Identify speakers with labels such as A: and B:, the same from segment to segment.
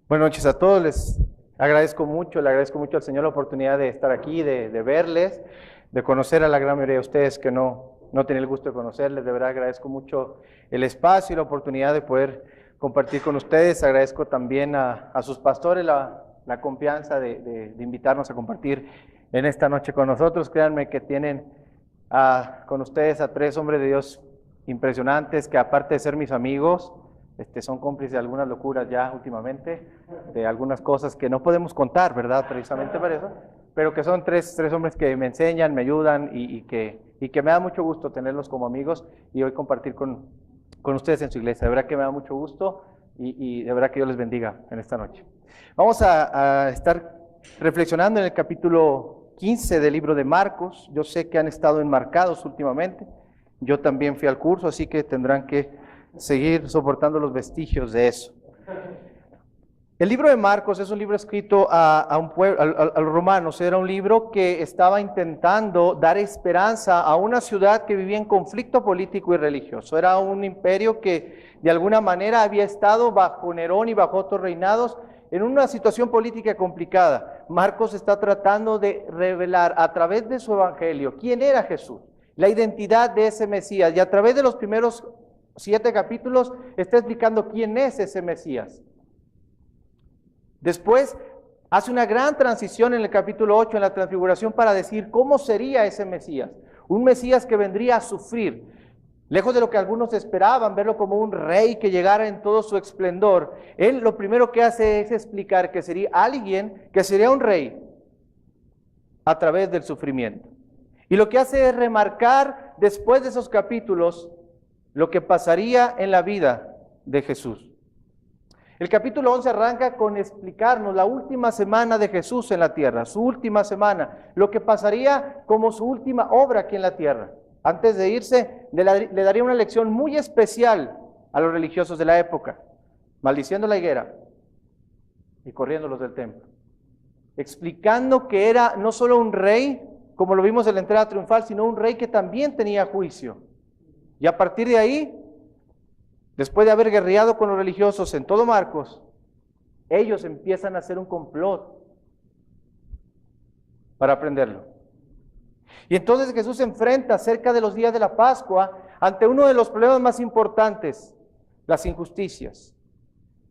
A: Buenas noches a todos, les le agradezco mucho al Señor la oportunidad de estar aquí, de verles, de conocer a la gran mayoría de ustedes que no tenía el gusto de conocerles. De verdad agradezco mucho el espacio y la oportunidad de poder compartir con ustedes. Agradezco también a sus pastores la confianza de invitarnos a compartir en esta noche con nosotros. Créanme que tienen con ustedes a tres hombres de Dios impresionantes que, aparte de ser mis amigos, son cómplices de algunas locuras ya últimamente, de algunas cosas que no podemos contar, ¿verdad? Precisamente por eso, pero que son tres hombres que me enseñan, me ayudan y que me da mucho gusto tenerlos como amigos y hoy compartir con ustedes en su iglesia. De verdad que me da mucho gusto y de verdad que Dios les bendiga en esta noche. Vamos a estar reflexionando en el capítulo 15 del libro de Marcos. Yo sé que han estado enmarcados últimamente. Yo también fui al curso, así que tendrán que seguir soportando los vestigios de eso. El libro de Marcos es un libro escrito a un pueblo, a los romanos. Era un libro que estaba intentando dar esperanza a una ciudad que vivía en conflicto político y religioso. Era un imperio que de alguna manera había estado bajo Nerón y bajo otros reinados en una situación política complicada. Marcos está tratando de revelar a través de su evangelio quién era Jesús, la identidad de ese Mesías, y a través de los primeros 7 capítulos está explicando quién es ese Mesías. Después hace una gran transición en el capítulo 8, en la transfiguración, para decir cómo sería ese Mesías. Un Mesías que vendría a sufrir. Lejos de lo que algunos esperaban, verlo como un rey que llegara en todo su esplendor, él lo primero que hace es explicar que sería alguien, que sería un rey a través del sufrimiento. Y lo que hace es remarcar después de esos capítulos lo que pasaría en la vida de Jesús. El capítulo 11 arranca con explicarnos la última semana de Jesús en la tierra, su última semana, lo que pasaría como su última obra aquí en la tierra. Antes de irse, le daría una lección muy especial a los religiosos de la época, maldiciendo la higuera y corriéndolos del templo, explicando que era no solo un rey, como lo vimos en la entrada triunfal, sino un rey que también tenía juicio. Y a partir de ahí, después de haber guerreado con los religiosos en todo Marcos, ellos empiezan a hacer un complot para prenderlo. Y entonces Jesús se enfrenta cerca de los días de la Pascua ante uno de los problemas más importantes, las injusticias.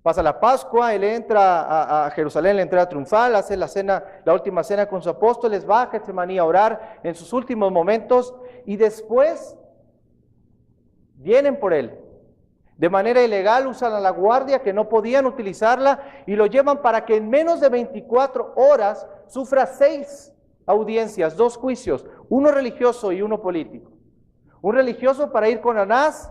A: Pasa la Pascua, él entra a Jerusalén, la entrada triunfal, hace la última cena con sus apóstoles, va a Getsemaní a orar en sus últimos momentos y después vienen por él. De manera ilegal usan a la guardia que no podían utilizarla y lo llevan para que en menos de 24 horas sufra 6 audiencias, 2 juicios, uno religioso y uno político. Un religioso para ir con Anás,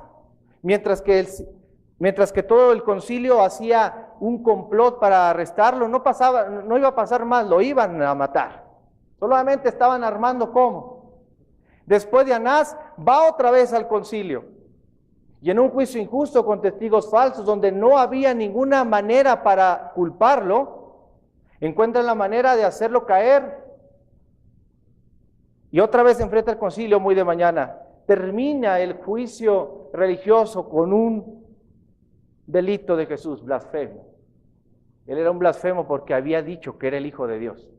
A: mientras que todo el concilio hacía un complot para arrestarlo. No iba a pasar más, lo iban a matar. Solamente estaban armando cómo. Después de Anás va otra vez al concilio. Y en un juicio injusto con testigos falsos, donde no había ninguna manera para culparlo, encuentran la manera de hacerlo caer. Y otra vez se enfrenta al concilio muy de mañana. Termina el juicio religioso con un delito de Jesús, blasfemo. Él era un blasfemo porque había dicho que era el Hijo de Dios.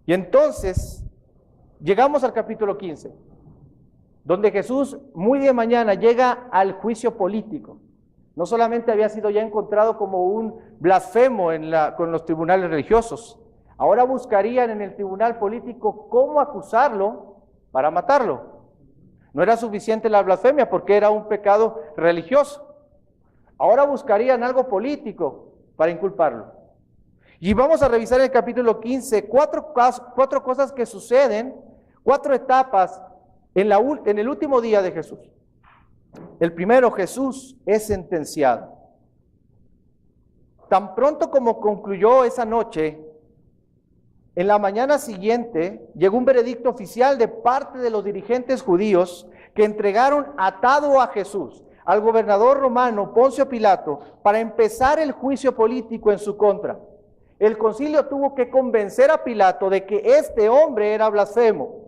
A: Y entonces llegamos al capítulo 15. Donde Jesús muy de mañana llega al juicio político. No solamente había sido ya encontrado como un blasfemo con los tribunales religiosos, ahora buscarían en el tribunal político cómo acusarlo para matarlo. No era suficiente la blasfemia porque era un pecado religioso. Ahora buscarían algo político para inculparlo. Y vamos a revisar el capítulo 15, cuatro cosas que suceden, 4 etapas en el último día de Jesús. El primero, Jesús es sentenciado. Tan pronto como concluyó esa noche, en la mañana siguiente llegó un veredicto oficial de parte de los dirigentes judíos que entregaron atado a Jesús al gobernador romano Poncio Pilato para empezar el juicio político en su contra. El concilio tuvo que convencer a Pilato de que este hombre era blasfemo,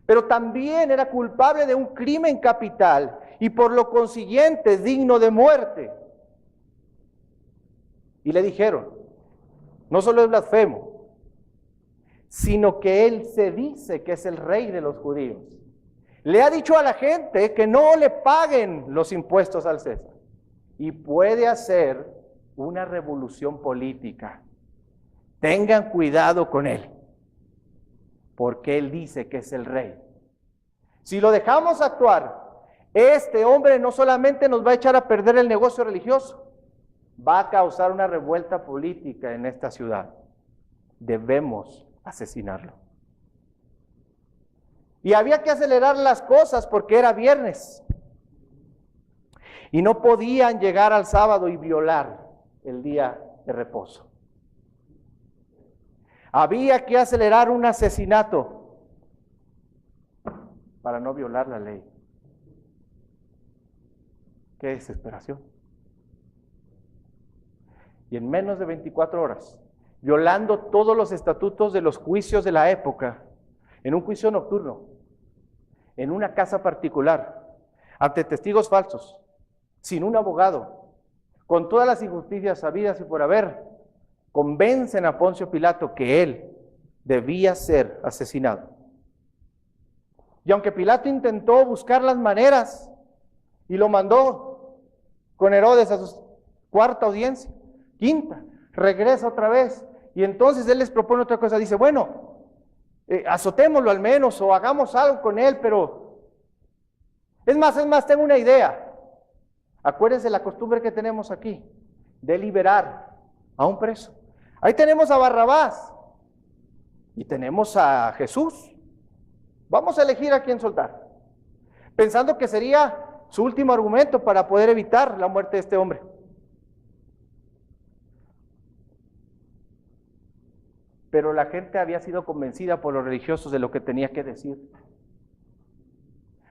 A: pero también era culpable de un crimen capital y por lo consiguiente digno de muerte. Y le dijeron, no solo es blasfemo, sino que él se dice que es el rey de los judíos. Le ha dicho a la gente que no le paguen los impuestos al César. Y puede hacer una revolución política. Tengan cuidado con él, porque él dice que es el rey. Si lo dejamos actuar, este hombre no solamente nos va a echar a perder el negocio religioso, va a causar una revuelta política en esta ciudad. Debemos asesinarlo. Y había que acelerar las cosas porque era viernes. Y no podían llegar al sábado y violar el día de reposo. Había que acelerar un asesinato para no violar la ley. ¡Qué desesperación! Y en menos de 24 horas, violando todos los estatutos de los juicios de la época, en un juicio nocturno, en una casa particular, ante testigos falsos, sin un abogado, con todas las injusticias sabidas y por haber, convencen a Poncio Pilato que él debía ser asesinado. Y aunque Pilato intentó buscar las maneras y lo mandó con Herodes a su cuarta audiencia, quinta, regresa otra vez y entonces él les propone otra cosa, dice, bueno, azotémoslo al menos o hagamos algo con él, pero es más, tengo una idea. Acuérdense la costumbre que tenemos aquí, de liberar a un preso. Ahí tenemos a Barrabás y tenemos a Jesús. Vamos a elegir a quién soltar, pensando que sería su último argumento para poder evitar la muerte de este hombre. Pero la gente había sido convencida por los religiosos de lo que tenía que decir.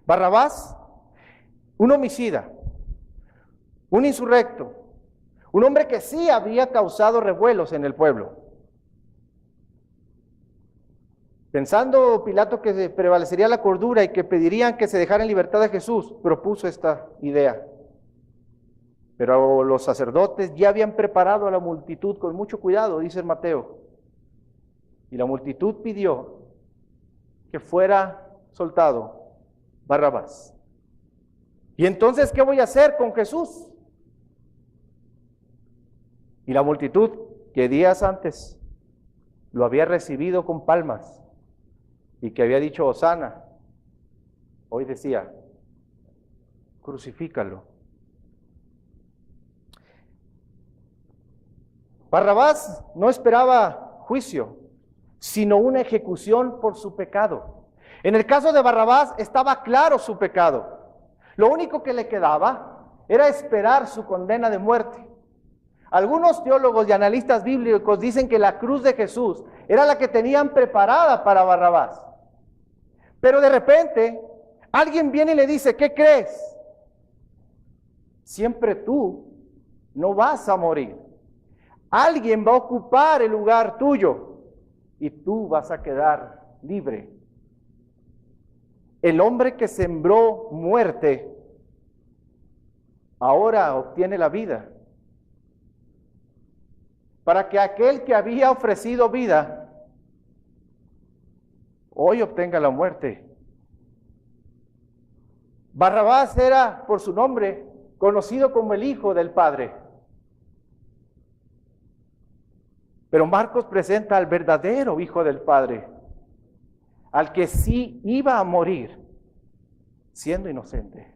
A: Barrabás, un homicida, un insurrecto, un hombre que sí había causado revuelos en el pueblo. Pensando Pilato que prevalecería la cordura y que pedirían que se dejara en libertad a Jesús, propuso esta idea. Pero los sacerdotes ya habían preparado a la multitud con mucho cuidado, dice Mateo. Y la multitud pidió que fuera soltado Barrabás. ¿Y entonces qué voy a hacer con Jesús? Y la multitud que días antes lo había recibido con palmas y que había dicho Hosana, hoy decía, crucifícalo. Barrabás no esperaba juicio, sino una ejecución por su pecado. En el caso de Barrabás estaba claro su pecado. Lo único que le quedaba era esperar su condena de muerte. Algunos teólogos y analistas bíblicos dicen que la cruz de Jesús era la que tenían preparada para Barrabás. Pero de repente, alguien viene y le dice, ¿qué crees? Siempre tú no vas a morir. Alguien va a ocupar el lugar tuyo y tú vas a quedar libre. El hombre que sembró muerte, ahora obtiene la vida. Para que aquel que había ofrecido vida, hoy obtenga la muerte. Barrabás era, por su nombre, conocido como el Hijo del Padre. Pero Marcos presenta al verdadero Hijo del Padre, al que sí iba a morir siendo inocente.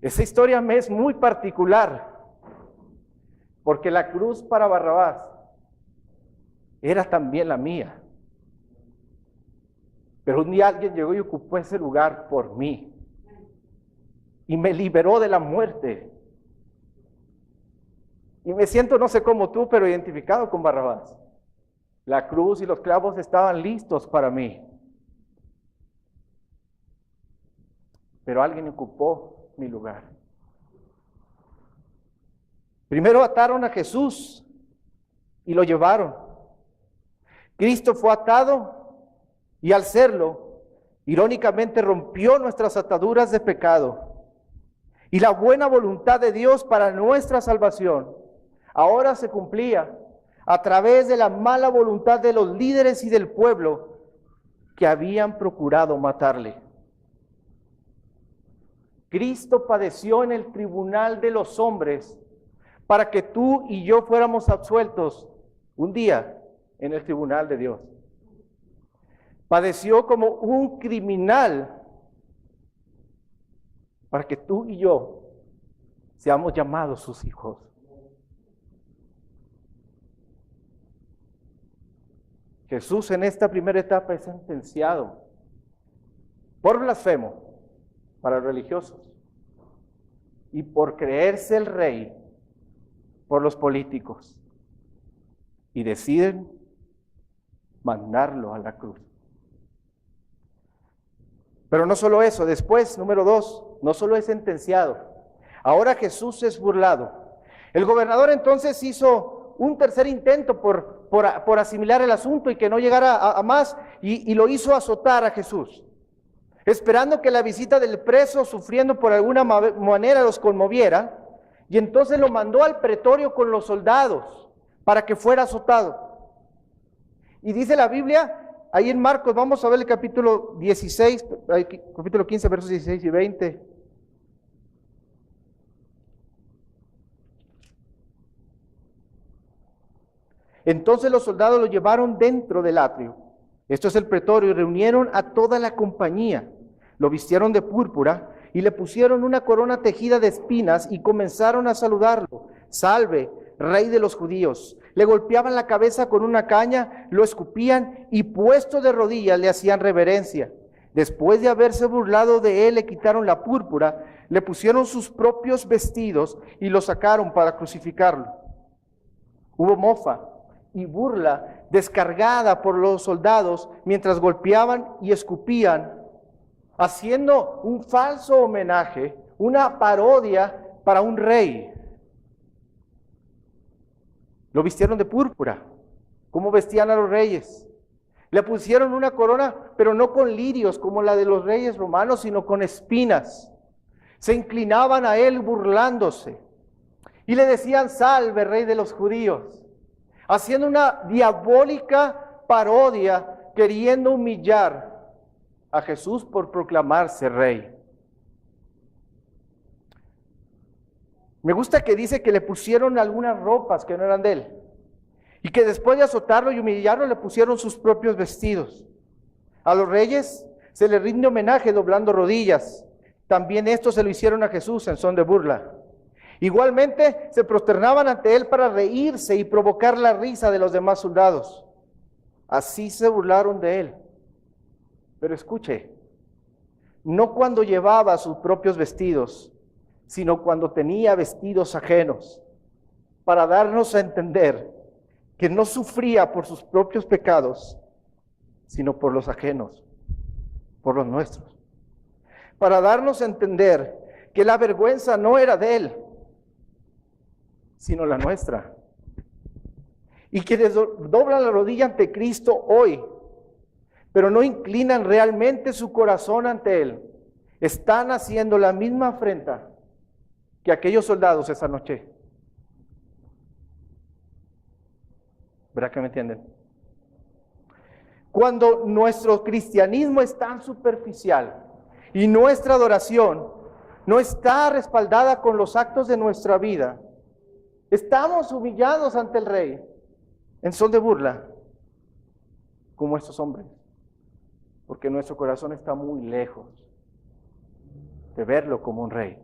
A: Esa historia me es muy particular, porque la cruz para Barrabás era también la mía. Pero un día alguien llegó y ocupó ese lugar por mí y me liberó de la muerte. Y me siento, no sé cómo tú, pero identificado con Barrabás. La cruz y los clavos estaban listos para mí. Pero alguien ocupó mi lugar. Primero ataron a Jesús y lo llevaron. Cristo fue atado y al serlo, irónicamente rompió nuestras ataduras de pecado Y la buena voluntad de Dios para nuestra salvación ahora se cumplía a través de la mala voluntad de los líderes y del pueblo que habían procurado matarle. Cristo padeció en el tribunal de los hombres para que tú y yo fuéramos absueltos un día en el tribunal de Dios. Padeció como un criminal para que tú y yo seamos llamados sus hijos. Jesús en esta primera etapa es sentenciado por blasfemo para los religiosos y por creerse el rey por los políticos, y deciden mandarlo a la cruz. Pero no solo eso, después, número 2, no solo es sentenciado, ahora Jesús es burlado. El gobernador entonces hizo un tercer intento por asimilar el asunto y que no llegara a más, y lo hizo azotar a Jesús, esperando que la visita del preso, sufriendo por alguna manera, los conmoviera, y entonces lo mandó al pretorio con los soldados para que fuera azotado. Y dice la Biblia, ahí en Marcos, vamos a ver el capítulo 16, capítulo 15, versos 16 y 20. Entonces los soldados lo llevaron dentro del atrio, esto es el pretorio, y reunieron a toda la compañía, lo vistieron de púrpura y le pusieron una corona tejida de espinas y comenzaron a saludarlo. Salve, Rey de los judíos. Le golpeaban la cabeza con una caña, lo escupían y puesto de rodillas le hacían reverencia. Después de haberse burlado de él, le quitaron la púrpura, le pusieron sus propios vestidos y lo sacaron para crucificarlo. Hubo mofa y burla descargada por los soldados mientras golpeaban y escupían, haciendo un falso homenaje, una parodia para un rey. Lo vistieron de púrpura, como vestían a los reyes. Le pusieron una corona, pero no con lirios como la de los reyes romanos, sino con espinas. Se inclinaban a él burlándose y le decían: salve, Rey de los judíos, haciendo una diabólica parodia, queriendo humillar a Jesús por proclamarse rey. Me gusta que dice que le pusieron algunas ropas que no eran de él, y que después de azotarlo y humillarlo le pusieron sus propios vestidos. A los reyes se les rinde homenaje doblando rodillas. También esto se lo hicieron a Jesús en son de burla. Igualmente se prosternaban ante él para reírse y provocar la risa de los demás soldados. Así se burlaron de él. Pero escuche, no cuando llevaba sus propios vestidos, sino cuando tenía vestidos ajenos, para darnos a entender que no sufría por sus propios pecados, sino por los ajenos, por los nuestros. Para darnos a entender que la vergüenza no era de él, sino la nuestra. Y que doblan la rodilla ante Cristo hoy, pero no inclinan realmente su corazón ante él. Están haciendo la misma afrenta que aquellos soldados esa noche. ¿Verdad que me entienden? Cuando nuestro cristianismo es tan superficial y nuestra adoración no está respaldada con los actos de nuestra vida, estamos humillados ante el Rey en son de burla, como estos hombres, porque nuestro corazón está muy lejos de verlo como un Rey.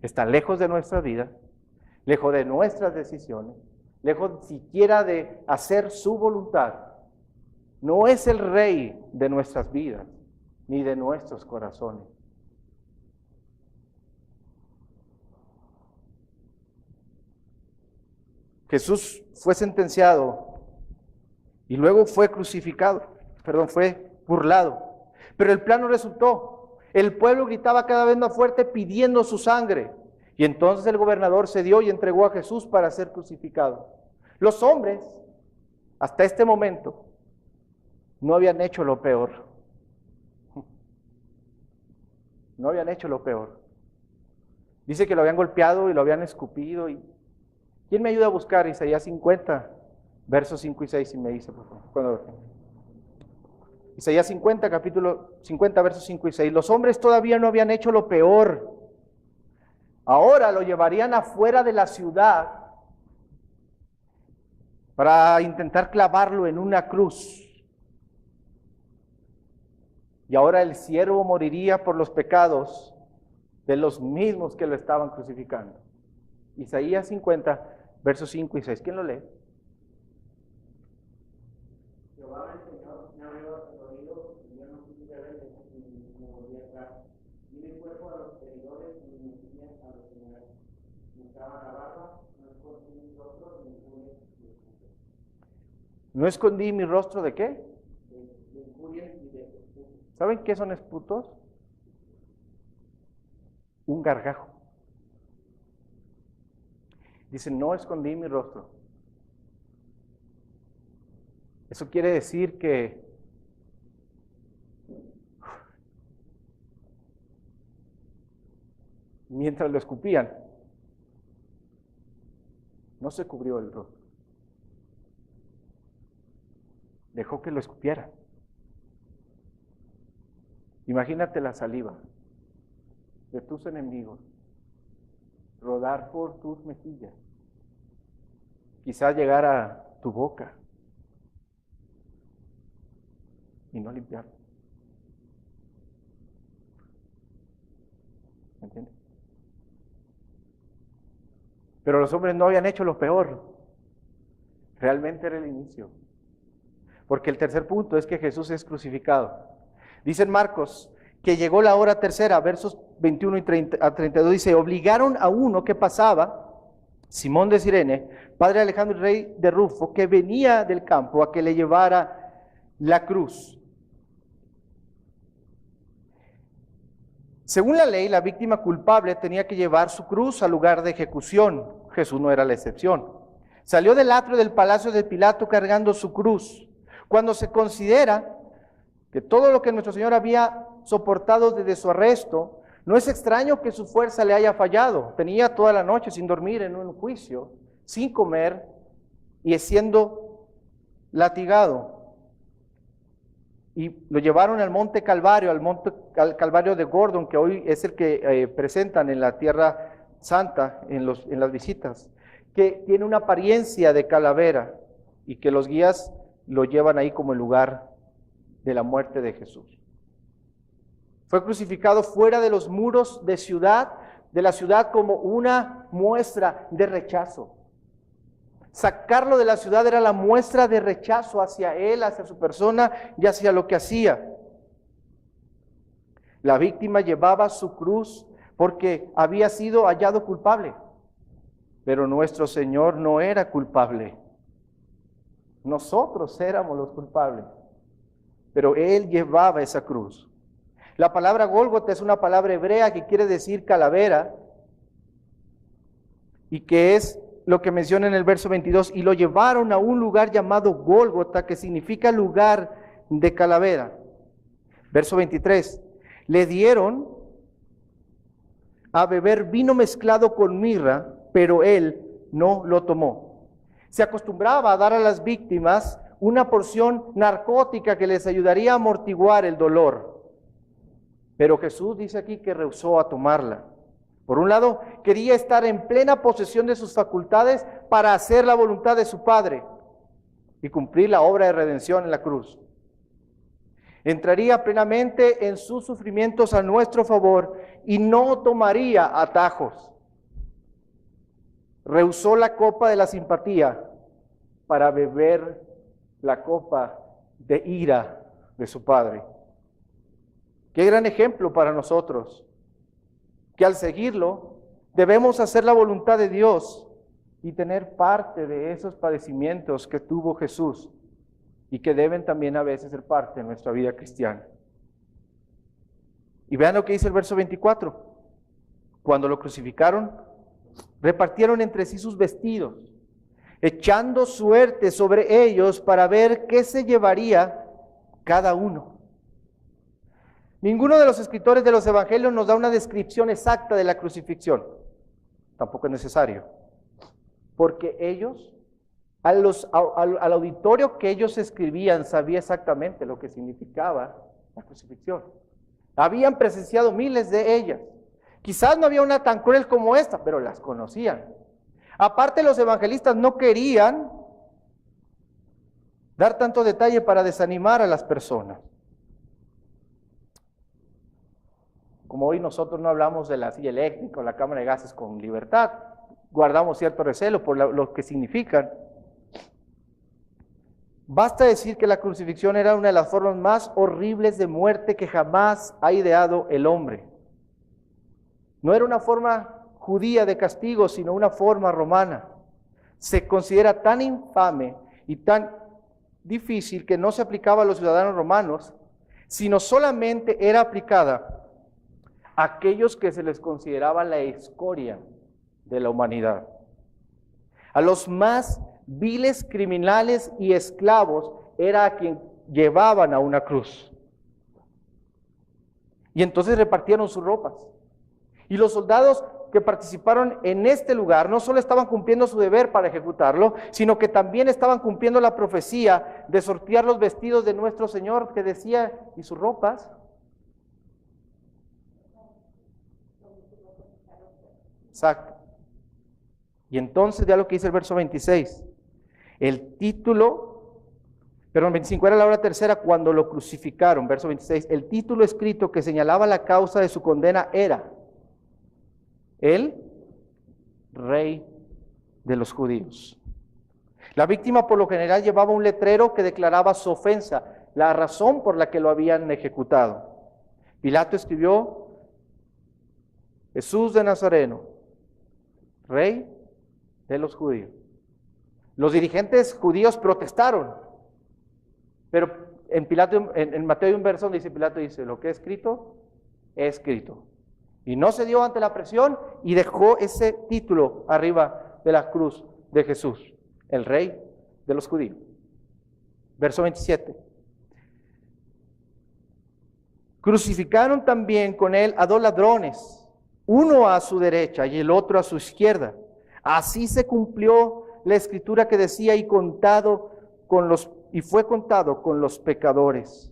A: Está lejos de nuestra vida, lejos de nuestras decisiones, lejos siquiera de hacer su voluntad. No es el Rey de nuestras vidas, ni de nuestros corazones. Jesús fue sentenciado y luego fue fue burlado. Pero el plan no resultó. El pueblo gritaba cada vez más fuerte pidiendo su sangre. Y entonces el gobernador cedió y entregó a Jesús para ser crucificado. Los hombres, hasta este momento, no habían hecho lo peor. No habían hecho lo peor. Dice que lo habían golpeado y lo habían escupido. ¿Quién me ayuda a buscar Isaías 50, versos 5 y 6? Si me dice, por favor. Isaías 50, capítulo 50, versos 5 y 6. Los hombres todavía no habían hecho lo peor. Ahora lo llevarían afuera de la ciudad para intentar clavarlo en una cruz. Y ahora el siervo moriría por los pecados de los mismos que lo estaban crucificando. Isaías 50, versos 5 y 6. ¿Quién lo lee?
B: Jehová el Señor me abrió el oído y yo no quise ver ni me volví atrás. Di mi cuerpo a los seguidores y mis mejillas a los señores. Me echaba la barba, no escondí mi rostro de injuria y de esputos.
A: ¿No escondí mi rostro de qué?
B: De injuria y de esputos.
A: ¿Saben qué son esputos? Un gargajo. Dice, no escondí mi rostro. Eso quiere decir que mientras lo escupían, no se cubrió el rostro. Dejó que lo escupiera. Imagínate la saliva de tus enemigos rodar por tus mejillas, quizás llegar a tu boca y no limpiarlo. ¿Me entiendes? Pero los hombres no habían hecho lo peor. Realmente era el inicio. Porque el tercer punto es que Jesús es crucificado. Dice en Marcos que llegó la hora tercera, versos 21 y 32, dice, obligaron a uno que pasaba, Simón de Cirene, padre de Alejandro y rey de Rufo, que venía del campo, a que le llevara la cruz. Según la ley, la víctima culpable tenía que llevar su cruz al lugar de ejecución. Jesús no era la excepción. Salió del atrio del palacio de Pilato cargando su cruz. Cuando se considera que todo lo que nuestro Señor había soportado desde su arresto, no es extraño que su fuerza le haya fallado. Tenía toda la noche sin dormir en un juicio, sin comer y siendo latigado. Y lo llevaron al monte Calvario, al Calvario de Gordon, que hoy es el que presentan en la Tierra Santa, en las visitas, que tiene una apariencia de calavera y que los guías lo llevan ahí como el lugar de la muerte de Jesús. Fue crucificado fuera de los muros de la ciudad como una muestra de rechazo. Sacarlo de la ciudad era la muestra de rechazo hacia él, hacia su persona y hacia lo que hacía. La víctima llevaba su cruz porque había sido hallado culpable, pero nuestro Señor no era culpable. Nosotros éramos los culpables, pero Él llevaba esa cruz. La palabra Gólgota es una palabra hebrea que quiere decir calavera y que es lo que menciona en el verso 22, y lo llevaron a un lugar llamado Gólgota, que significa lugar de calavera. Verso 23, le dieron a beber vino mezclado con mirra, pero él no lo tomó. Se acostumbraba a dar a las víctimas una porción narcótica que les ayudaría a amortiguar el dolor. Pero Jesús dice aquí que rehusó a tomarla. Por un lado, quería estar en plena posesión de sus facultades para hacer la voluntad de su Padre y cumplir la obra de redención en la cruz. Entraría plenamente en sus sufrimientos a nuestro favor y no tomaría atajos. Rehusó la copa de la simpatía para beber la copa de ira de su Padre. Qué gran ejemplo para nosotros, que al seguirlo debemos hacer la voluntad de Dios y tener parte de esos padecimientos que tuvo Jesús y que deben también a veces ser parte de nuestra vida cristiana. Y vean lo que dice el verso 24. Cuando lo crucificaron, repartieron entre sí sus vestidos, echando suerte sobre ellos para ver qué se llevaría cada uno. Ninguno de los escritores de los evangelios nos da una descripción exacta de la crucifixión. Tampoco es necesario. Porque ellos, al auditorio que ellos escribían, sabía exactamente lo que significaba la crucifixión. Habían presenciado miles de ellas. Quizás no había una tan cruel como esta, pero las conocían. Aparte, los evangelistas no querían dar tanto detalle para desanimar a las personas. Como hoy nosotros no hablamos de la silla eléctrica o la cámara de gases con libertad, guardamos cierto recelo por lo que significan. Basta decir que la crucifixión era una de las formas más horribles de muerte que jamás ha ideado el hombre. No era una forma judía de castigo, sino una forma romana. Se considera tan infame y tan difícil que no se aplicaba a los ciudadanos romanos, sino solamente era aplicada a aquellos que se les consideraba la escoria de la humanidad. A los más viles criminales y esclavos era a quien llevaban a una cruz. Y entonces repartieron sus ropas. Y los soldados que participaron en este lugar no solo estaban cumpliendo su deber para ejecutarlo, sino que también estaban cumpliendo la profecía de sortear los vestidos de nuestro Señor, que decía, ¿y sus ropas? Exacto. Y entonces vea lo que dice el verso 26. El título, perdón, 25, era la hora tercera cuando lo crucificaron, verso 26. El título escrito que señalaba la causa de su condena era: el Rey de los Judíos. La víctima por lo general llevaba un letrero que declaraba su ofensa, la razón por la que lo habían ejecutado. Pilato escribió: Jesús de Nazareno, Rey de los Judíos. Los dirigentes judíos protestaron, pero en Mateo hay un verso donde Pilato dice: lo que he escrito, he escrito. Y no se dio ante la presión y dejó ese título arriba de la cruz de Jesús, el Rey de los Judíos. Verso 27. Crucificaron también con él a dos ladrones, uno a su derecha y el otro a su izquierda. Así se cumplió la escritura que decía: y fue contado con los pecadores.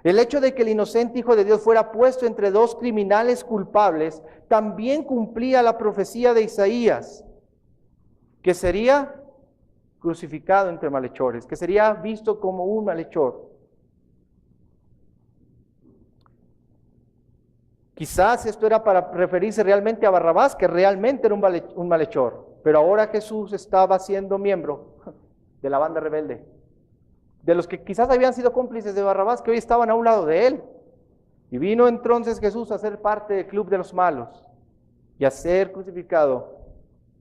A: El hecho de que el inocente Hijo de Dios fuera puesto entre dos criminales culpables también cumplía la profecía de Isaías, que sería crucificado entre malhechores, que sería visto como un malhechor. Quizás esto era para referirse realmente a Barrabás, que realmente era un malhechor, pero ahora Jesús estaba siendo miembro de la banda rebelde, de los que quizás habían sido cómplices de Barrabás, que hoy estaban a un lado de él. Y vino entonces Jesús a ser parte del club de los malos y a ser crucificado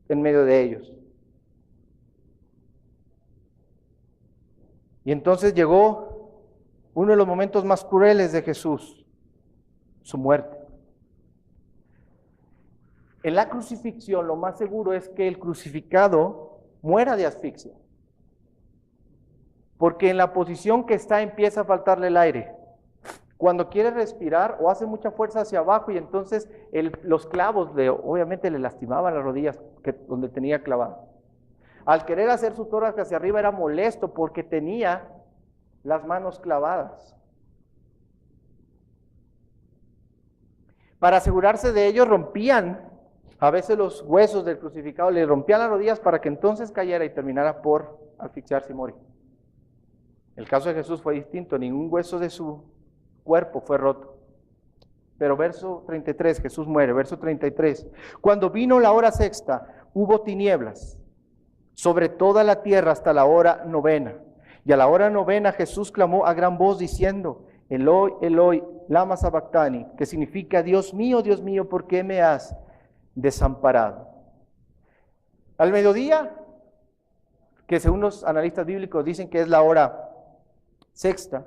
A: en medio de ellos. Y entonces llegó uno de los momentos más crueles de Jesús, su muerte. En la crucifixión lo más seguro es que el crucificado muera de asfixia, porque en la posición que está empieza a faltarle el aire. Cuando quiere respirar o hace mucha fuerza hacia abajo, y entonces los clavos obviamente le lastimaban las rodillas donde tenía clavado. Al querer hacer su tórax hacia arriba era molesto porque tenía las manos clavadas. Para asegurarse de ello rompían a veces los huesos del crucificado, le rompían las rodillas para que entonces cayera y terminara por asfixiarse y morir. El caso de Jesús fue distinto, ningún hueso de su cuerpo fue roto. Pero verso 33, Jesús muere, verso 33. Cuando vino la hora sexta, hubo tinieblas sobre toda la tierra hasta la hora novena. Y a la hora novena Jesús clamó a gran voz diciendo: Eloi, Eloi, lama sabactani, que significa: Dios mío, ¿por qué me has desamparado? Al mediodía, que según los analistas bíblicos dicen que es la hora sexta,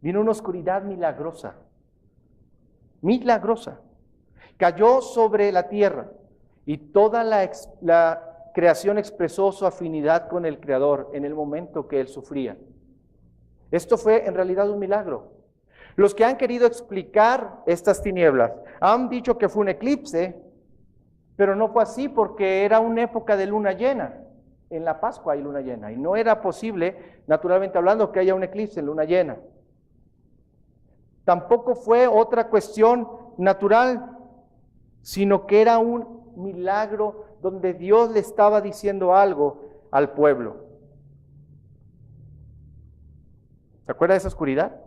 A: vino una oscuridad milagrosa. Cayó sobre la tierra y toda la creación expresó su afinidad con el Creador en el momento que él sufría. Esto fue en realidad un milagro. Los que han querido explicar estas tinieblas han dicho que fue un eclipse, pero no fue así porque era una época de luna llena. En la Pascua hay luna llena y no era posible, naturalmente hablando, que haya un eclipse en luna llena. Tampoco fue otra cuestión natural, sino que era un milagro donde Dios le estaba diciendo algo al pueblo. ¿Se acuerda de esa oscuridad?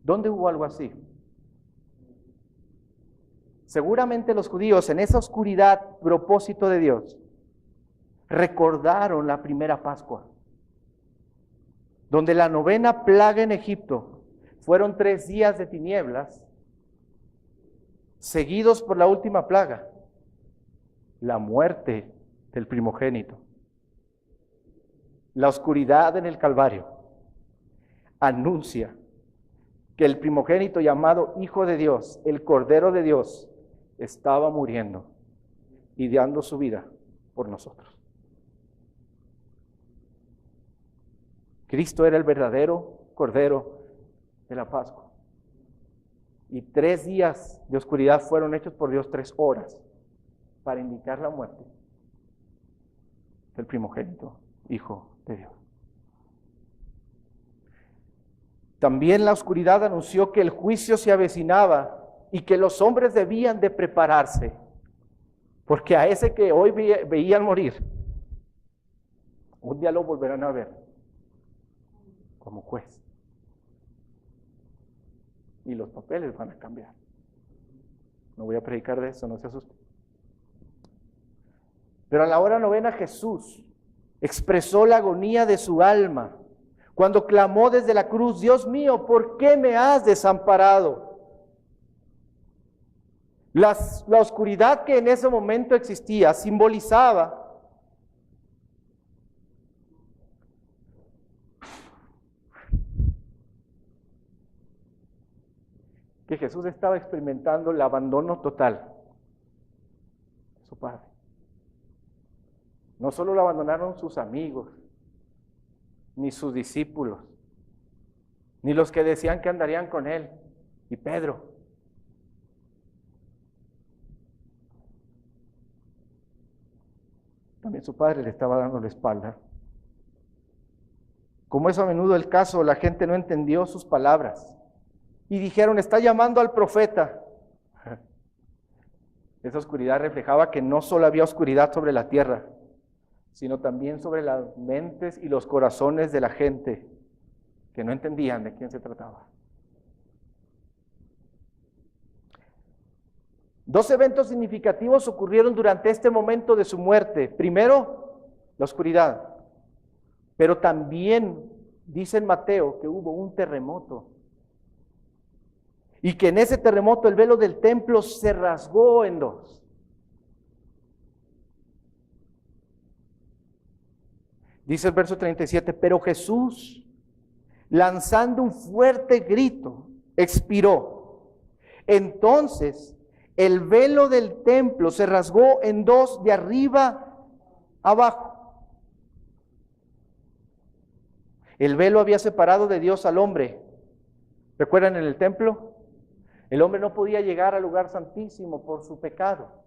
A: ¿Dónde hubo algo así? Seguramente los judíos en esa oscuridad, propósito de Dios, recordaron la primera Pascua, donde la 9ª plaga en Egipto fueron 3 días de tinieblas, seguidos por la última plaga, la muerte del primogénito. La oscuridad en el Calvario anuncia que el primogénito llamado Hijo de Dios, el Cordero de Dios, estaba muriendo y dando su vida por nosotros. Cristo era el verdadero Cordero de la Pascua. Y 3 días de oscuridad fueron hechos por Dios, 3 horas, para indicar la muerte del primogénito, Hijo de Dios. También la oscuridad anunció que el juicio se avecinaba y que los hombres debían de prepararse, porque a ese que hoy veían morir, un día lo volverán a ver como juez. Y los papeles van a cambiar. No voy a predicar de eso, no se asusten. Pero a la hora 9 Jesús expresó la agonía de su alma cuando clamó desde la cruz: Dios mío, ¿por qué me has desamparado? La oscuridad que en ese momento existía simbolizaba que Jesús estaba experimentando el abandono total de su Padre. No solo lo abandonaron sus amigos, ni sus discípulos, ni los que decían que andarían con él, y Pedro. También su Padre le estaba dando la espalda. Como es a menudo el caso, la gente no entendió sus palabras y dijeron: está llamando al profeta. Esa oscuridad reflejaba que no solo había oscuridad sobre la tierra, sino también sobre las mentes y los corazones de la gente que no entendían de quién se trataba. 2 eventos significativos ocurrieron durante este momento de su muerte. Primero, la oscuridad, pero también dice en Mateo que hubo un terremoto y que en ese terremoto el velo del templo se rasgó en 2. Dice el verso 37, pero Jesús, lanzando un fuerte grito, expiró. Entonces el velo del templo se rasgó en 2 de arriba abajo. El velo había separado de Dios al hombre. ¿Recuerdan en el templo? El hombre no podía llegar al lugar santísimo por su pecado.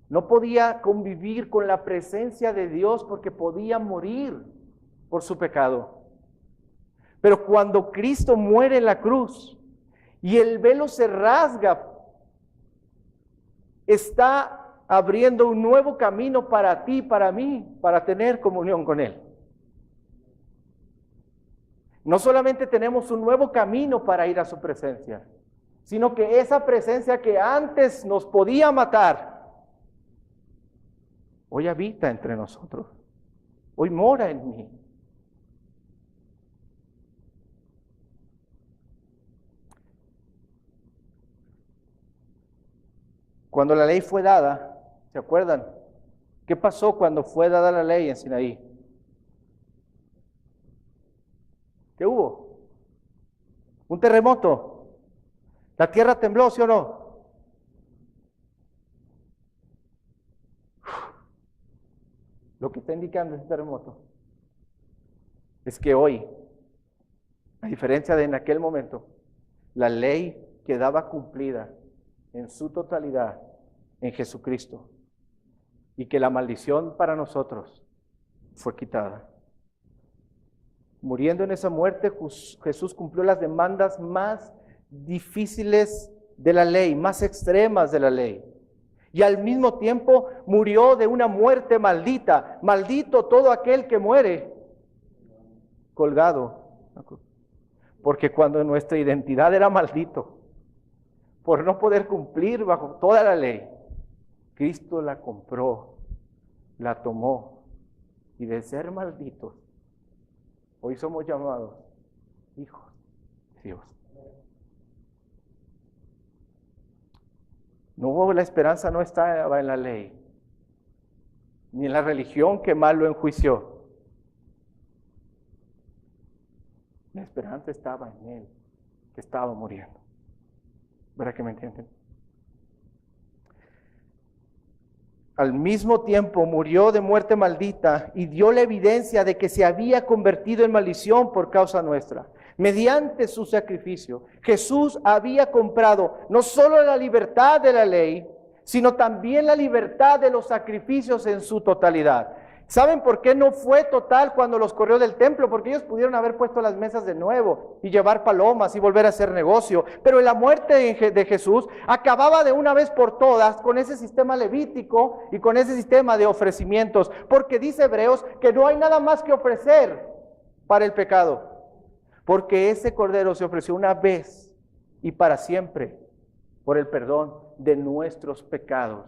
A: No podía convivir con la presencia de Dios porque podía morir por su pecado. Pero cuando Cristo muere en la cruz y el velo se rasga, está abriendo un nuevo camino para ti, para mí, para tener comunión con Él. No solamente tenemos un nuevo camino para ir a su presencia, sino que esa presencia que antes nos podía matar, hoy habita entre nosotros, hoy mora en mí. Cuando la ley fue dada, ¿se acuerdan? ¿Qué pasó cuando fue dada la ley en Sinaí? ¿Qué hubo? Un terremoto. ¿La tierra tembló, sí o no? Lo que está indicando este terremoto es que hoy A diferencia de en aquel momento, la ley quedaba cumplida en su totalidad en Jesucristo y que la maldición para nosotros fue quitada. Muriendo en esa muerte, Jesús cumplió las demandas más difíciles de la ley, más extremas de la ley. Y al mismo tiempo murió de una muerte maldita. Maldito todo aquel que muere colgado. Porque cuando nuestra identidad era maldito, por no poder cumplir bajo toda la ley, Cristo la compró, la tomó, y de ser malditos, hoy somos llamados hijos de Dios. No, la esperanza no estaba en la ley, ni en la religión que mal lo enjuició. La esperanza estaba en Él, que estaba muriendo. ¿Verdad que me entienden? Al mismo tiempo murió de muerte maldita y dio la evidencia de que se había convertido en maldición por causa nuestra. Mediante su sacrificio, Jesús había comprado no solo la libertad de la ley, sino también la libertad de los sacrificios en su totalidad. ¿Saben por qué no fue total cuando los corrió del templo? Porque ellos pudieron haber puesto las mesas de nuevo y llevar palomas y volver a hacer negocio. Pero en la muerte de Jesús acababa de una vez por todas con ese sistema levítico y con ese sistema de ofrecimientos. Porque dice Hebreos que no hay nada más que ofrecer para el pecado. Porque ese cordero se ofreció una vez y para siempre por el perdón de nuestros pecados.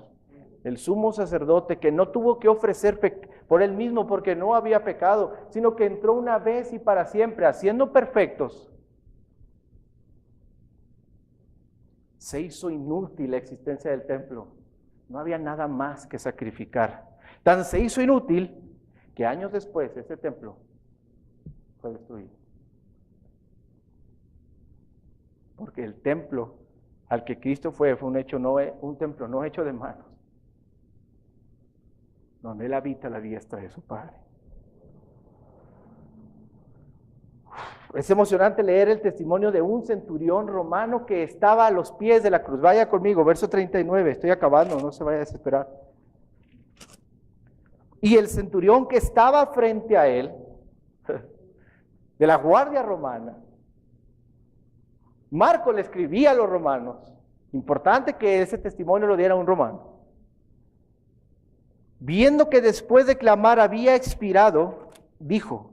A: El sumo sacerdote que no tuvo que ofrecer por él mismo porque no había pecado, sino que entró una vez y para siempre, haciendo perfectos. Se hizo inútil la existencia del templo. No había nada más que sacrificar. Tan se hizo inútil que años después ese templo fue destruido. Porque el templo al que Cristo fue un templo no hecho de manos, donde Él habita a la diestra de su Padre. Es emocionante leer el testimonio de un centurión romano que estaba a los pies de la cruz. Vaya conmigo, verso 39, estoy acabando, no se vaya a desesperar. Y el centurión que estaba frente a él, de la guardia romana, Marco le escribía a los romanos, importante que ese testimonio lo diera un romano. Viendo que después de clamar había expirado, dijo,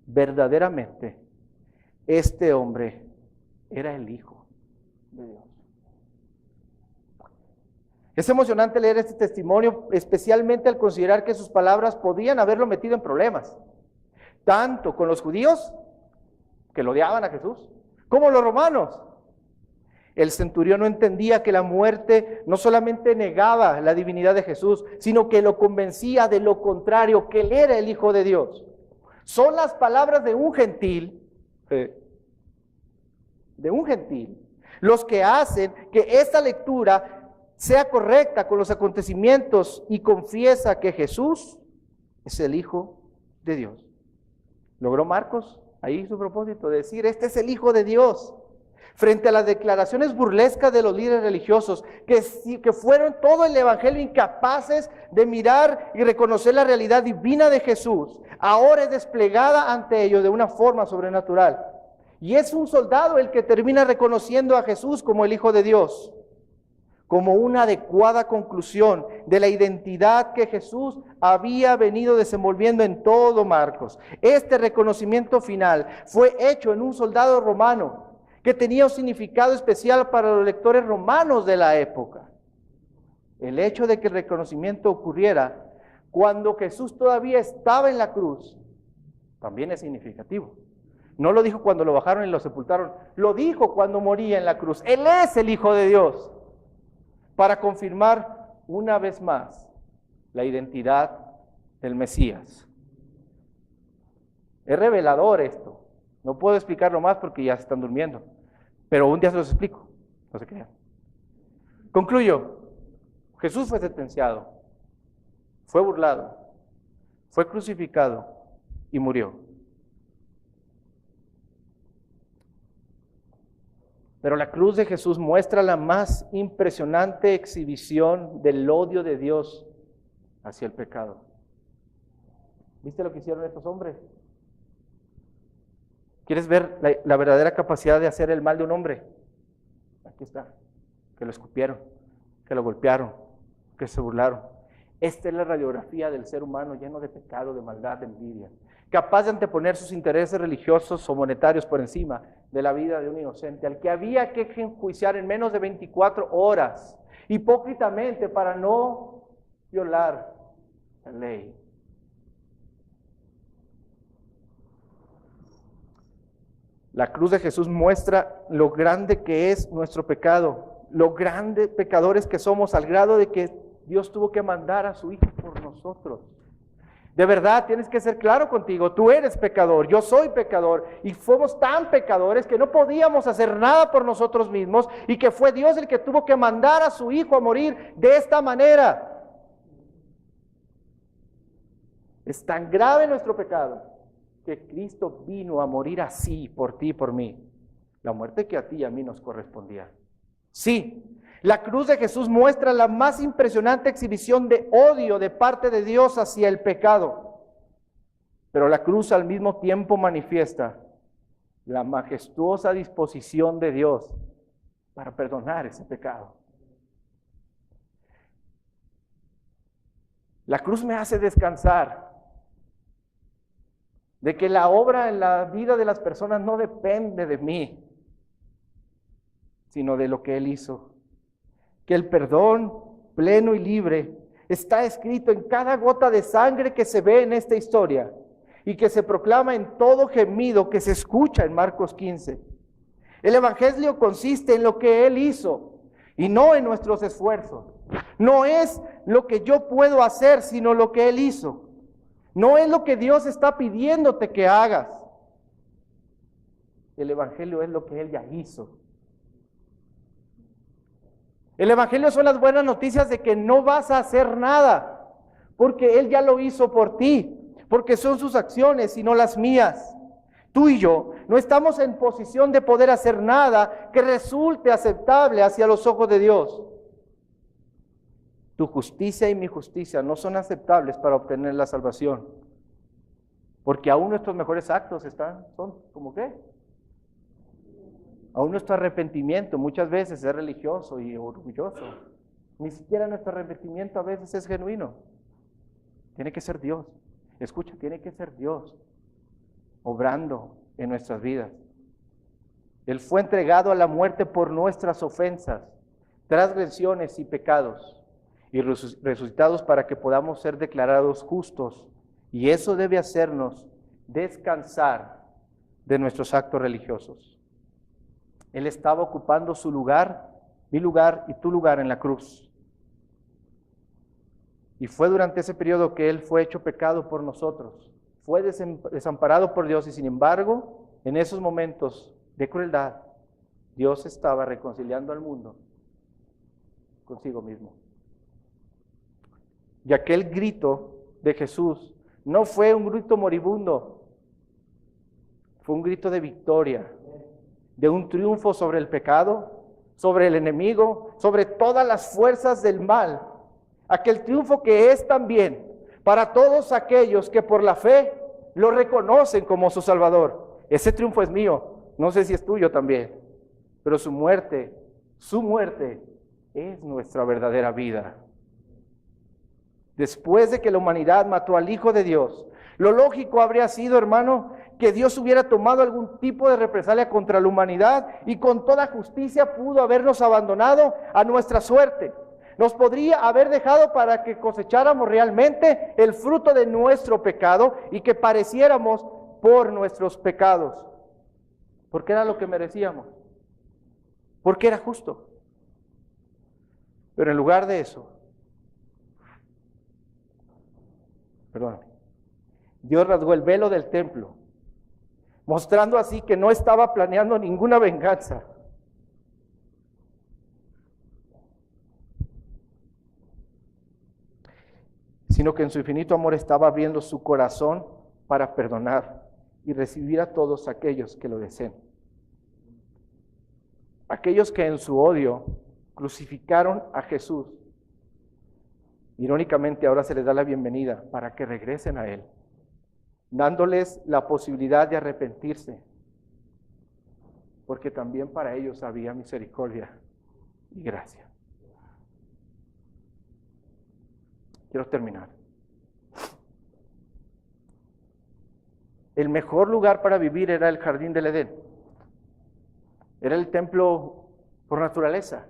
A: verdaderamente, este hombre era el Hijo de Dios. Es emocionante leer este testimonio, especialmente al considerar que sus palabras podían haberlo metido en problemas, tanto con los judíos, que lo odiaban a Jesús, como los romanos. El centurión no entendía que la muerte no solamente negaba la divinidad de Jesús, sino que lo convencía de lo contrario, que Él era el Hijo de Dios. Son las palabras de un gentil, los que hacen que esta lectura sea correcta con los acontecimientos y confiesa que Jesús es el Hijo de Dios. ¿Logró Marcos ahí su propósito de decir, este es el Hijo de Dios? Frente a las declaraciones burlescas de los líderes religiosos, que fueron todo el evangelio incapaces de mirar y reconocer la realidad divina de Jesús, ahora es desplegada ante ellos de una forma sobrenatural. Y es un soldado el que termina reconociendo a Jesús como el Hijo de Dios, como una adecuada conclusión de la identidad que Jesús había venido desenvolviendo en todo Marcos. Este reconocimiento final fue hecho en un soldado romano, que tenía un significado especial para los lectores romanos de la época. El hecho de que el reconocimiento ocurriera cuando Jesús todavía estaba en la cruz, también es significativo. No lo dijo cuando lo bajaron y lo sepultaron, lo dijo cuando moría en la cruz. Él es el Hijo de Dios, para confirmar una vez más la identidad del Mesías. Es revelador esto. No puedo explicarlo más porque ya se están durmiendo, pero un día se los explico, no se crean. Concluyo. Jesús fue sentenciado, fue burlado, fue crucificado y murió. Pero la cruz de Jesús muestra la más impresionante exhibición del odio de Dios hacia el pecado. ¿Viste lo que hicieron estos hombres? ¿Quieres ver la verdadera capacidad de hacer el mal de un hombre? Aquí está. Que lo escupieron, que lo golpearon, que se burlaron. Esta es la radiografía del ser humano lleno de pecado, de maldad, de envidia. Capaz de anteponer sus intereses religiosos o monetarios por encima de la vida de un inocente, al que había que enjuiciar en menos de 24 horas, hipócritamente para no violar la ley. La cruz de Jesús muestra lo grande que es nuestro pecado, lo grandes pecadores que somos, al grado de que Dios tuvo que mandar a su Hijo por nosotros. De verdad, tienes que ser claro contigo, tú eres pecador, yo soy pecador, y fuimos tan pecadores que no podíamos hacer nada por nosotros mismos, y que fue Dios el que tuvo que mandar a su Hijo a morir de esta manera. Es tan grave nuestro pecado que Cristo vino a morir así por ti y por mí, la muerte que a ti y a mí nos correspondía. Sí, la cruz de Jesús muestra la más impresionante exhibición de odio de parte de Dios hacia el pecado, pero la cruz al mismo tiempo manifiesta la majestuosa disposición de Dios para perdonar ese pecado. La cruz me hace descansar de que la obra en la vida de las personas no depende de mí, sino de lo que Él hizo. Que el perdón pleno y libre está escrito en cada gota de sangre que se ve en esta historia y que se proclama en todo gemido que se escucha en Marcos 15. El Evangelio consiste en lo que Él hizo y no en nuestros esfuerzos. No es lo que yo puedo hacer, sino lo que Él hizo. No es lo que Dios está pidiéndote que hagas. El Evangelio es lo que Él ya hizo. El Evangelio son las buenas noticias de que no vas a hacer nada, porque Él ya lo hizo por ti, porque son sus acciones y no las mías. Tú y yo no estamos en posición de poder hacer nada que resulte aceptable hacia los ojos de Dios. Tu justicia y mi justicia no son aceptables para obtener la salvación, porque aún nuestros mejores actos son como qué. Aún nuestro arrepentimiento muchas veces es religioso y orgulloso. Ni siquiera nuestro arrepentimiento a veces es genuino. Tiene que ser Dios. Escucha, tiene que ser Dios obrando en nuestras vidas. Él fue entregado a la muerte por nuestras ofensas, transgresiones y pecados, y resucitados para que podamos ser declarados justos. Y eso debe hacernos descansar de nuestros actos religiosos. Él estaba ocupando su lugar, mi lugar y tu lugar en la cruz. Y fue durante ese periodo que Él fue hecho pecado por nosotros. Fue desamparado por Dios y sin embargo, en esos momentos de crueldad, Dios estaba reconciliando al mundo consigo mismo. Y aquel grito de Jesús no fue un grito moribundo, fue un grito de victoria, de un triunfo sobre el pecado, sobre el enemigo, sobre todas las fuerzas del mal. Aquel triunfo que es también para todos aquellos que por la fe lo reconocen como su Salvador. Ese triunfo es mío, no sé si es tuyo también, pero su muerte es nuestra verdadera vida. Después de que la humanidad mató al Hijo de Dios, lo lógico habría sido, hermano, que Dios hubiera tomado algún tipo de represalia contra la humanidad y con toda justicia pudo habernos abandonado a nuestra suerte. Nos podría haber dejado para que cosecháramos realmente el fruto de nuestro pecado y que padeciéramos por nuestros pecados. Porque era lo que merecíamos. Porque era justo. Pero en lugar de eso, Dios rasgó el velo del templo, mostrando así que no estaba planeando ninguna venganza. Sino que en su infinito amor estaba abriendo su corazón para perdonar y recibir a todos aquellos que lo deseen. aquellos que en su odio crucificaron a Jesús, irónicamente ahora se les da la bienvenida para que regresen a Él, dándoles la posibilidad de arrepentirse, porque también para ellos había misericordia y gracia. Quiero terminar. El mejor lugar para vivir era el jardín del Edén. Era el templo por naturaleza,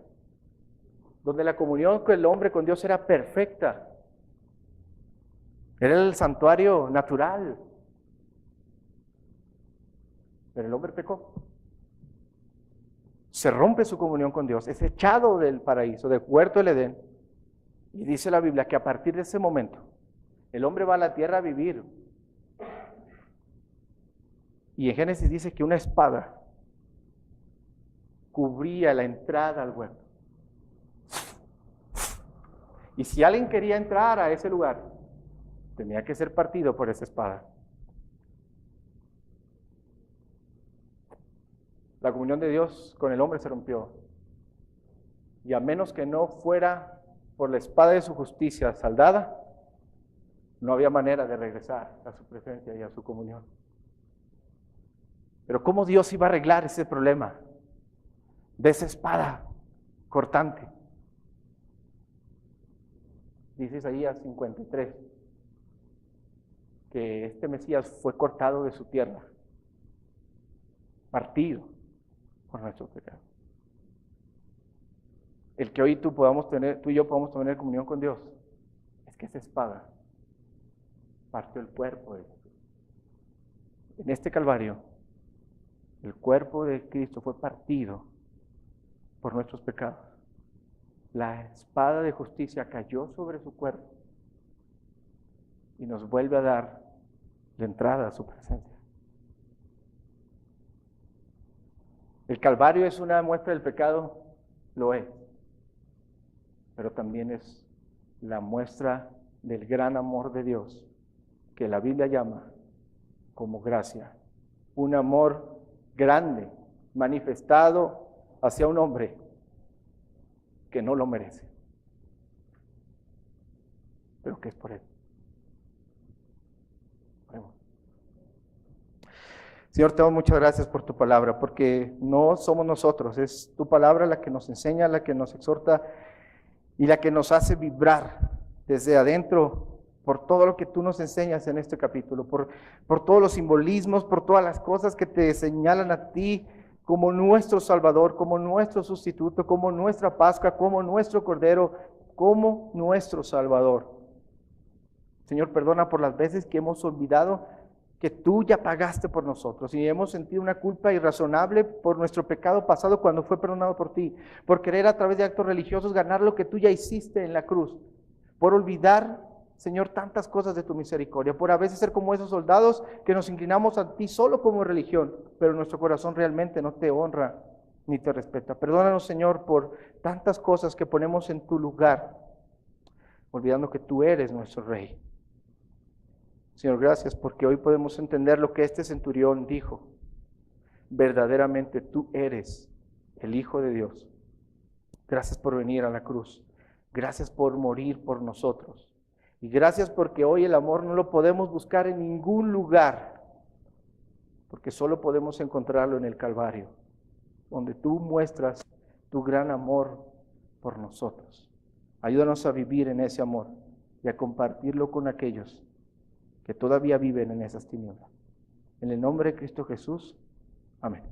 A: donde la comunión con el hombre con Dios era perfecta. Era el santuario natural. Pero el hombre pecó. Se rompe su comunión con Dios, es echado del paraíso, del huerto del Edén. Y dice la Biblia que a partir de ese momento, el hombre va a la tierra a vivir. Y en Génesis dice que una espada cubría la entrada al huerto. Y si alguien quería entrar a ese lugar, tenía que ser partido por esa espada. La comunión de Dios con el hombre se rompió. Y a menos que no fuera por la espada de su justicia saldada, no había manera de regresar a su presencia y a su comunión. Pero ¿cómo Dios iba a arreglar ese problema de esa espada cortante? Dice Isaías 53 que este Mesías fue cortado de su tierra, partido por nuestros pecados. El que hoy tú y yo podamos tener comunión con Dios, es que esa espada partió el cuerpo de Jesús. En este Calvario, el cuerpo de Cristo fue partido por nuestros pecados. La espada de justicia cayó sobre su cuerpo y nos vuelve a dar la entrada a su presencia. El Calvario es una muestra del pecado, lo es, pero también es la muestra del gran amor de Dios, que la Biblia llama como gracia. Un amor grande, manifestado hacia un hombre que no lo merece, pero que es por Él. Oremos. Señor, te doy muchas gracias por tu palabra, porque no somos nosotros, es tu palabra la que nos enseña, la que nos exhorta y la que nos hace vibrar desde adentro por todo lo que tú nos enseñas en este capítulo, por todos los simbolismos, por todas las cosas que te señalan a ti como nuestro Salvador, como nuestro sustituto, como nuestra Pascua, como nuestro Cordero, como nuestro Salvador. Señor, perdona por las veces que hemos olvidado que tú ya pagaste por nosotros y hemos sentido una culpa irrazonable por nuestro pecado pasado cuando fue perdonado por ti, por querer a través de actos religiosos ganar lo que tú ya hiciste en la cruz, por olvidar, Señor, tantas cosas de tu misericordia, por a veces ser como esos soldados que nos inclinamos a ti solo como religión, pero nuestro corazón realmente no te honra ni te respeta. Perdónanos, Señor, por tantas cosas que ponemos en tu lugar, olvidando que tú eres nuestro Rey. Señor, gracias porque hoy podemos entender lo que este centurión dijo. Verdaderamente tú eres el Hijo de Dios. Gracias por venir a la cruz. Gracias por morir por nosotros. Y gracias porque hoy el amor no lo podemos buscar en ningún lugar, porque solo podemos encontrarlo en el Calvario, donde tú muestras tu gran amor por nosotros. Ayúdanos a vivir en ese amor y a compartirlo con aquellos que todavía viven en esas tinieblas. En el nombre de Cristo Jesús, amén.